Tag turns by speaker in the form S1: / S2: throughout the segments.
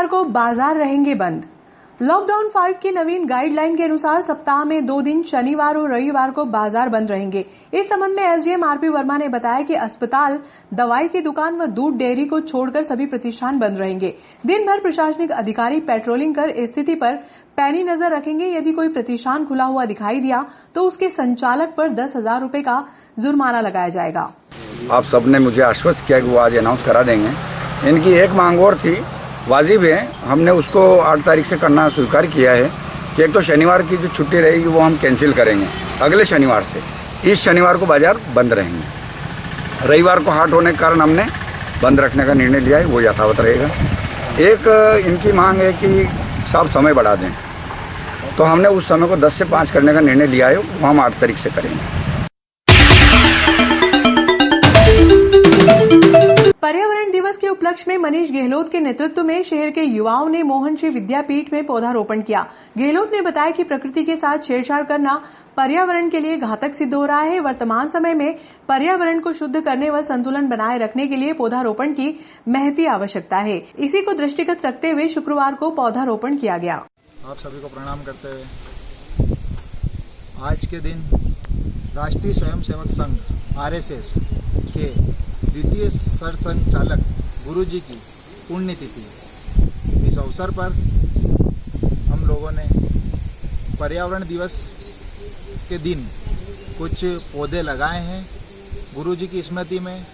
S1: शुक्रवार को बाजार रहेंगे बंद। लॉकडाउन 5 की नवीन गाइडलाइन के अनुसार सप्ताह में 2 दिन शनिवार और रविवार को बाजार बंद रहेंगे। इस संबंध में एसडीएम आरपी वर्मा ने बताया कि अस्पताल, दवाई की दुकान व दूध डेयरी को छोड़कर सभी प्रतिष्ठान बंद रहेंगे। दिन भर प्रशासनिक अधिकारी पेट्रोलिंग कर स्थिति पर पैनी नजर रखेंगे। यदि कोई प्रतिष्ठान खुला हुआ दिखाई दिया तो उसके संचालक पर 10,000 रुपए का जुर्माना लगाया जाएगा।
S2: आप सबने मुझे आश्वस्त किया कि वो आज अनाउंस करा देंगे। इनकी एक मांग और थी, वाजिब है, हमने उसको 8 तारीख से करना स्वीकार किया है कि एक तो शनिवार की जो छुट्टी रहेगी वो हम कैंसिल करेंगे। अगले शनिवार से इस शनिवार को बाजार बंद रहेंगे। रविवार को हाट होने के कारण हमने बंद रखने का निर्णय लिया है, वो यथावत रहेगा। एक इनकी मांग है कि साहब समय बढ़ा दें, तो हमने उस समय को 10 से 5 करने का निर्णय लिया है, वो हम 8 तारीख से करेंगे।
S1: पर्यावरण दिवस के उपलक्ष्य में मनीष गहलोत के नेतृत्व में शहर के युवाओं ने मोहन श्री विद्यापीठ में पौधारोपण किया। गहलोत ने बताया कि प्रकृति के साथ छेड़छाड़ करना पर्यावरण के लिए घातक सिद्ध हो रहा है। वर्तमान समय में पर्यावरण को शुद्ध करने व संतुलन बनाए रखने के लिए पौधारोपण की महती आवश्यकता है। इसी को दृष्टिगत रखते हुए शुक्रवार को पौधारोपण किया गया।
S3: आप सभी को प्रणाम करते हुए आज के दिन राष्ट्रीय स्वयंसेवक संघ आरएसएस के द्वितीय सरसंघचालक गुरुजी की पुण्यतिथि। इस अवसर पर हम लोगों ने पर्यावरण दिवस के दिन कुछ पौधे लगाए हैं गुरुजी की स्मृति में।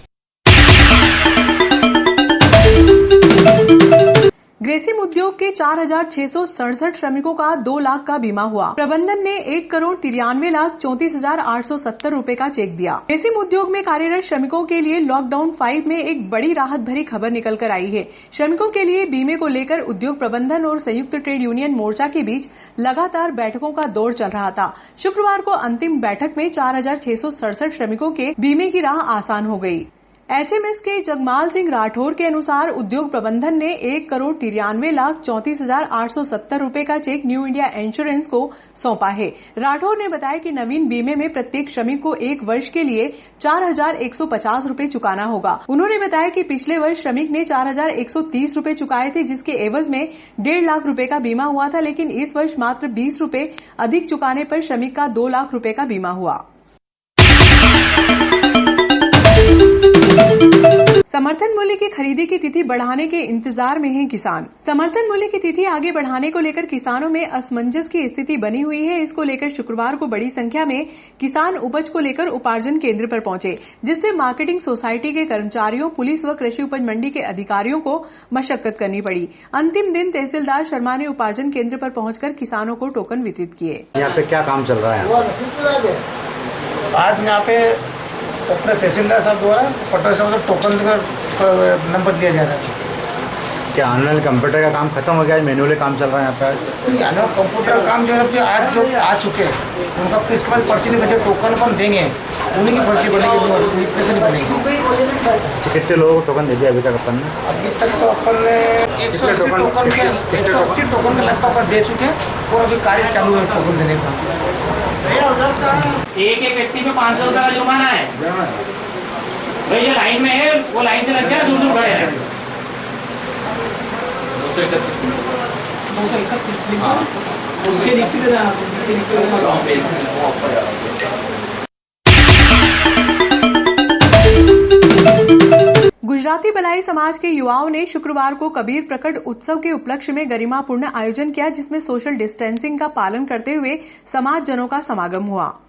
S1: ग्रेसिम उद्योग के 4,667 श्रमिकों का 2 लाख का बीमा हुआ। प्रबंधन ने 1,93,34,870 रुपए का चेक दिया। ग्रेसिम उद्योग में कार्यरत श्रमिकों के लिए लॉकडाउन 5 में एक बड़ी राहत भरी खबर निकल कर आई है। श्रमिकों के लिए बीमे को लेकर उद्योग प्रबंधन और संयुक्त ट्रेड यूनियन मोर्चा के बीच लगातार बैठकों का दौर चल रहा था। शुक्रवार को अंतिम बैठक में 4,667 श्रमिकों के बीमे की राह आसान हो गई। एचएमएस के जगमाल सिंह राठौर के अनुसार उद्योग प्रबंधन ने 1,93,34,870 रुपए का चेक न्यू इंडिया इंश्योरेंस को सौंपा है। राठौर ने बताया कि नवीन बीमे में प्रत्येक श्रमिक को 1 वर्ष के लिए 4,150 रुपए चुकाना होगा। उन्होंने बताया कि पिछले वर्ष श्रमिक ने 4,130 रुपए चुकाए थे, जिसके एवज में 1.5 लाख रुपए का बीमा हुआ था, लेकिन इस वर्ष मात्र 20 रुपए अधिक चुकाने पर श्रमिक का 2 लाख रुपए का बीमा हुआ। समर्थन मूल्य की खरीदी की तिथि बढ़ाने के इंतजार में हैं किसान। समर्थन मूल्य की तिथि आगे बढ़ाने को लेकर किसानों में असमंजस की स्थिति बनी हुई है। इसको लेकर शुक्रवार को बड़ी संख्या में किसान उपज को लेकर उपार्जन केंद्र पर पहुंचे, जिससे मार्केटिंग सोसाइटी के कर्मचारियों, पुलिस व कृषि उपज मंडी के अधिकारियों को मशक्कत करनी पड़ी। अंतिम दिन तहसीलदार शर्मा ने उपार्जन केंद्र पर पहुंचकर किसानों को टोकन वितरित किए।
S4: यहाँ पे क्या काम चल रहा है?
S5: आज यहाँ पे अपने तहसीलदार साहब द्वारा पटवारी साहब को टोकन नंबर दिया जा रहा है।
S4: क्या ऑनलाइन कंप्यूटर का काम खत्म हो गया है? मैनुअली काम चल रहा है यहाँ पे?
S5: यानी कंप्यूटर का काम जो है आज जो आ चुके हैं उनका इसके बाद पर्ची नहीं बचे, टोकन अपन देंगे, उन्हीं की पर्ची बनेगी, नहीं बनेगी।
S4: ऐसे कितने लोगों को टोकन दे दिया अभी तक अपन ने?
S5: अभी तक तो अपन ने 180 टोकन के लगभग दे चुके हैं और अभी कार्य चालू है टोकन देने का।
S6: एक व्यक्ति पे 500 रुपये का जुर्माना है। भाई जो लाइन में है वो लाइन से लग गया, दूर खड़े हैं। 231 गुजराती बलाई समाज के युवाओं ने शुक्रवार को कबीर प्रकट उत्सव के उपलक्ष्य में गरिमापूर्ण आयोजन किया, जिसमें सोशल डिस्टेंसिंग का पालन करते हुए समाजजनों का समागम हुआ।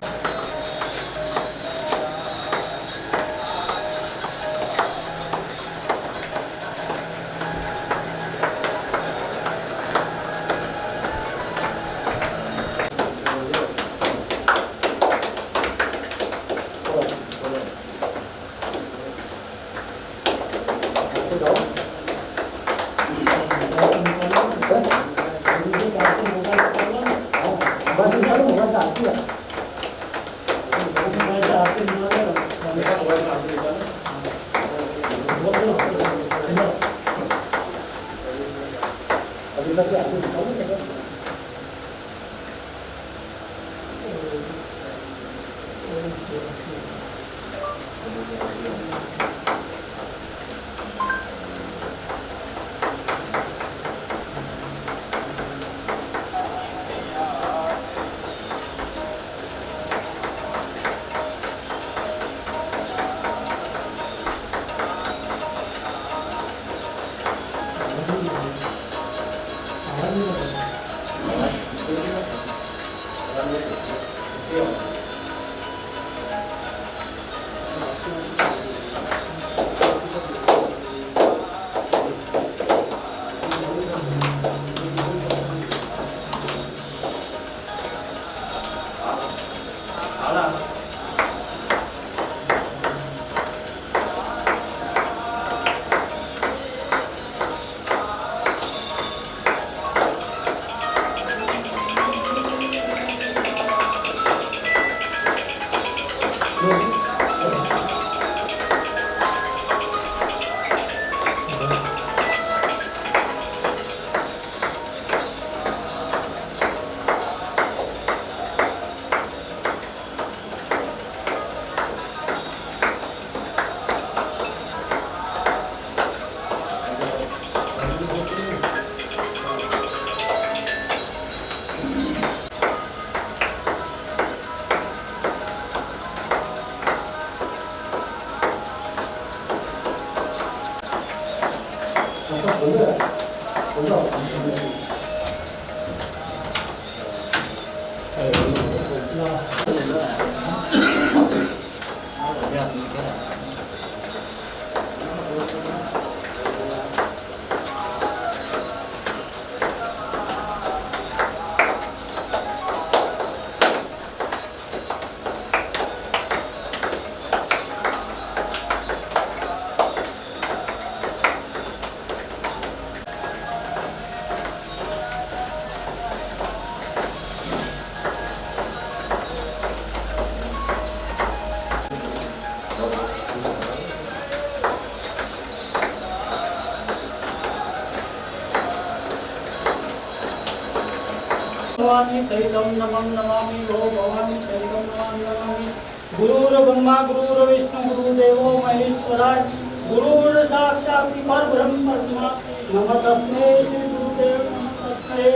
S7: भवानी सहितं नमं नमामि गो भवानी सहितं नमं नमामि। गुरुर्ब्रह्मा गुरुर्विष्णु गुरुदेवो महेश्वराय गुरुर् साक्षात् परब्रह्म नमः तस्मै श्री गुरुदेव नमः तस्मै।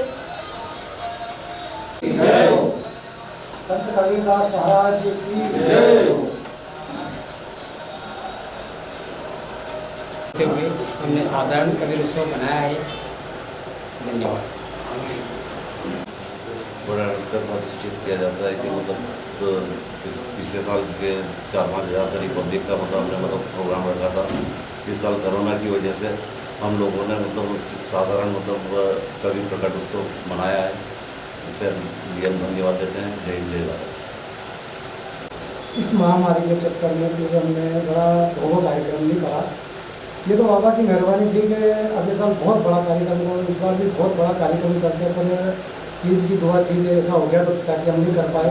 S7: जय हो
S5: संत कबीरदास महाराज की
S7: जय हो।
S8: हुए हमने साधारण कबीर उत्सव मनाया है। धन्यवाद।
S9: बड़ा इसका साथ सूचित किया जाता है कि मतलब पिछले साल के 4-5 हज़ार करीब पब्लिक का हमने प्रोग्राम रखा था। इस साल कोरोना की वजह से हम लोगों ने साधारण कबीर प्रकट उत्सव मनाया है। इसके लिए हम धन्यवाद देते हैं। जय हिंद जय भारत।
S5: इस महामारी के चक्कर में फिर हमने बड़ा भोग कार्यक्रम नहीं करा। ये तो बाबा की मेहरबानी थी कि अगले साल बहुत बड़ा कार्यक्रम हो, इस बार भी बहुत बड़ा कार्यक्रम करते हैं, पर ईद की दुआ थी कि ऐसा हो गया तो ताकि हम नहीं कर पाए।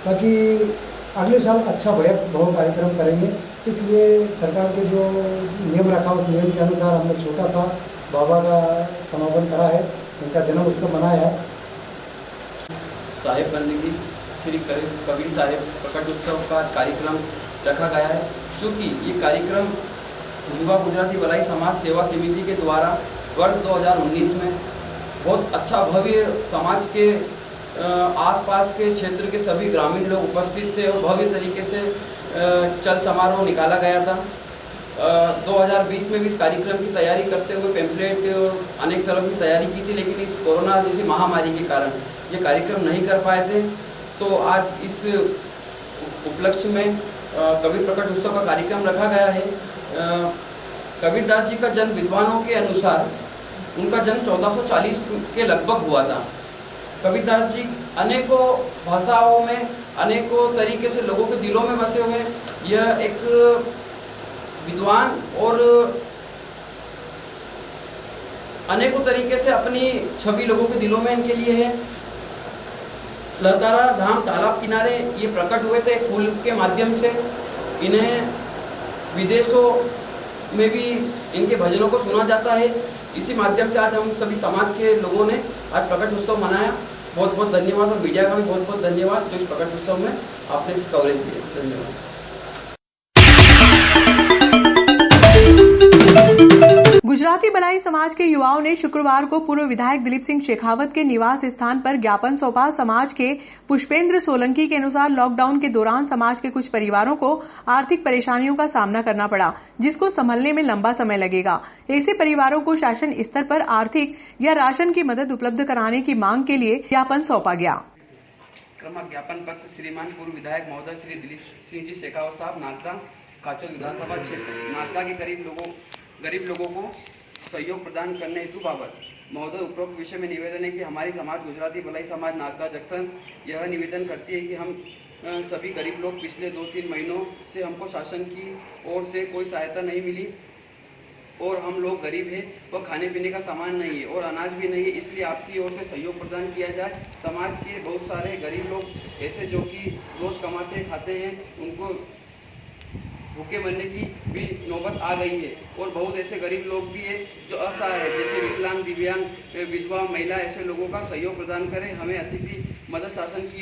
S5: बाकी अगले साल अच्छा बढ़िया बहुत कार्यक्रम करेंगे। इसलिए सरकार के जो नियम रखा उस नियम के अनुसार हमने छोटा सा बाबा का समापन करा है, उनका जन्म उत्सव मनाया है।
S8: साहिब बंदगी श्री कबीर साहिब प्रकट उत्सव का आज कार्यक्रम रखा गया है। चूँकि ये कार्यक्रम युवा गुजराती भलाई समाज सेवा समिति के द्वारा वर्ष 2019 में बहुत अच्छा भव्य समाज के आसपास के क्षेत्र के सभी ग्रामीण लोग उपस्थित थे और भव्य तरीके से चल समारोह निकाला गया था। 2020 में भी इस कार्यक्रम की तैयारी करते हुए पैम्फलेट और अनेक तरह की तैयारी की थी, लेकिन इस कोरोना जैसी महामारी के कारण ये कार्यक्रम नहीं कर पाए थे। तो आज इस उपलक्ष्य में कबीर प्रकट उत्सव का कार्यक्रम रखा गया है। कबीरदास जी का जन्म विद्वानों के अनुसार उनका जन्म 1440 के लगभग हुआ था। कबीरदास जी अनेकों भाषाओं में अनेकों तरीके से लोगों के दिलों में बसे हुए हैं। यह एक विद्वान और अनेकों तरीके से अपनी छवि लोगों के दिलों में इनके लिए है। लतारा धाम तालाब किनारे ये प्रकट हुए थे फूल के माध्यम से। इन्हें विदेशों में भी इनके भजनों को सुना जाता है। इसी माध्यम से आज हम सभी समाज के लोगों ने आज प्रकट उत्सव मनाया। बहुत बहुत धन्यवाद और मीडिया का भी बहुत बहुत धन्यवाद जो इस प्रकट उत्सव में आपने इस कवरेज दिया। धन्यवाद।
S1: गुजराती बलाई समाज के युवाओं ने शुक्रवार को पूर्व विधायक दिलीप सिंह शेखावत के निवास स्थान पर ज्ञापन सौंपा। समाज के पुष्पेंद्र सोलंकी के अनुसार लॉकडाउन के दौरान समाज के कुछ परिवारों को आर्थिक परेशानियों का सामना करना पड़ा, जिसको संभलने में लंबा समय लगेगा। ऐसे परिवारों को शासन स्तर पर आर्थिक या राशन की मदद उपलब्ध कराने की मांग के लिए ज्ञापन सौंपा गया।
S8: क्रमक ज्ञापन पत्र श्रीमान पूर्व विधायक महोदय श्री दिलीप सिंह जी शेखावत साहब नागदा काचोल विधानसभा क्षेत्र नागदा के गरीब लोगों को सहयोग प्रदान करने हेतु बाबत महोदय उपरोक्त विषय में निवेदन है कि हमारी समाज गुजराती भलाई समाज नागदा जंक्शन यह निवेदन करती है कि हम सभी गरीब लोग पिछले 2-3 महीनों से हमको शासन की ओर से कोई सहायता नहीं मिली और हम लोग गरीब हैं व खाने पीने का सामान नहीं है और अनाज भी नहीं है। इसलिए आपकी ओर से सहयोग प्रदान किया जाए। समाज के बहुत सारे गरीब लोग ऐसे जो कि रोज कमाते खाते हैं, उनको भूखे मरने की भी नौबत आ गई है और बहुत ऐसे गरीब लोग भी हैं जो असहाय है, जैसे विकलांग, दिव्यांग, विधवा, महिला, ऐसे लोगों का सहयोग प्रदान करें। हमें अतिथि मदद शासन की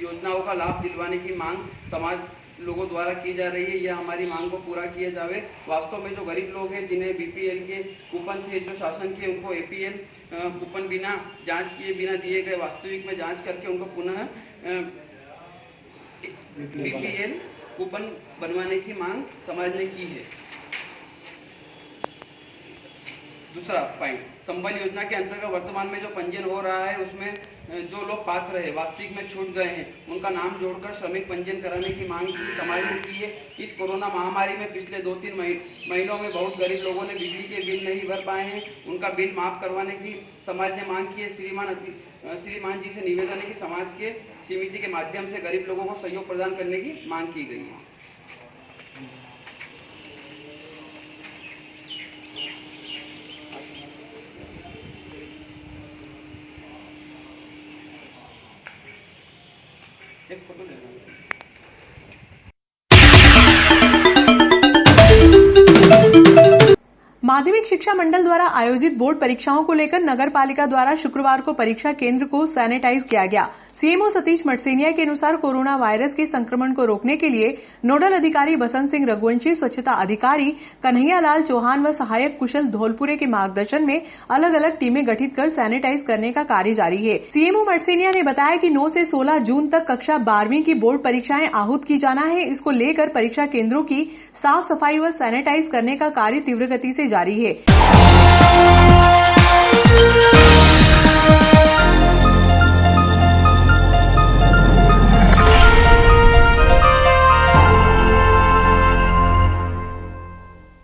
S8: योजनाओं का लाभ दिलवाने की मांग समाज लोगों द्वारा की जा रही है। यह हमारी मांग को पूरा किया जावे। वास्तव में जो गरीब लोग हैं जिन्हें बीपीएल के कूपन थे जो शासन के, उनको एपीएल कूपन बिना जाँच किए बिना दिए गए वास्तविक में जाँच करके उनको पुनः बीपीएल कूपन बनवाने की मांग समाज ने की है। दूसरा पॉइंट, संबल योजना के अंतर्गत वर्तमान में जो पंजीयन हो रहा है उसमें जो लोग पात्र है वास्तविक में छूट गए हैं उनका नाम जोड़कर श्रमिक पंजीयन कराने की मांग की समाज ने की है। इस कोरोना महामारी में पिछले 2-3 महीनों में बहुत गरीब लोगों ने बिजली के बिल नहीं भर पाए हैं, उनका बिल माफ करवाने की समाज ने मांग की है। श्रीमान जी से निवेदन है कि समाज के समिति के माध्यम से गरीब लोगों को सहयोग प्रदान करने की मांग की गई है। एक फोटो ले लो।
S1: माध्यमिक शिक्षा मंडल द्वारा आयोजित बोर्ड परीक्षाओं को लेकर नगर पालिका द्वारा शुक्रवार को परीक्षा केंद्र को सैनिटाइज किया गया। सीएमओ सतीश मठसेनिया के अनुसार कोरोना वायरस के संक्रमण को रोकने के लिए नोडल अधिकारी बसंत सिंह रघुवंशी, स्वच्छता अधिकारी कन्हैया लाल चौहान व सहायक कुशल धौलपुरे के मार्गदर्शन में अलग अलग टीमें गठित कर सैनिटाइज करने का कार्य जारी है। सीएमओ मठसेनिया ने बताया कि 9 से 16 जून तक कक्षा 12वीं की बोर्ड परीक्षाएं आहूत की जाना है। इसको लेकर परीक्षा केंद्रों की साफ सफाई व सैनिटाइज करने का कार्य तीव्र गति से जारी है।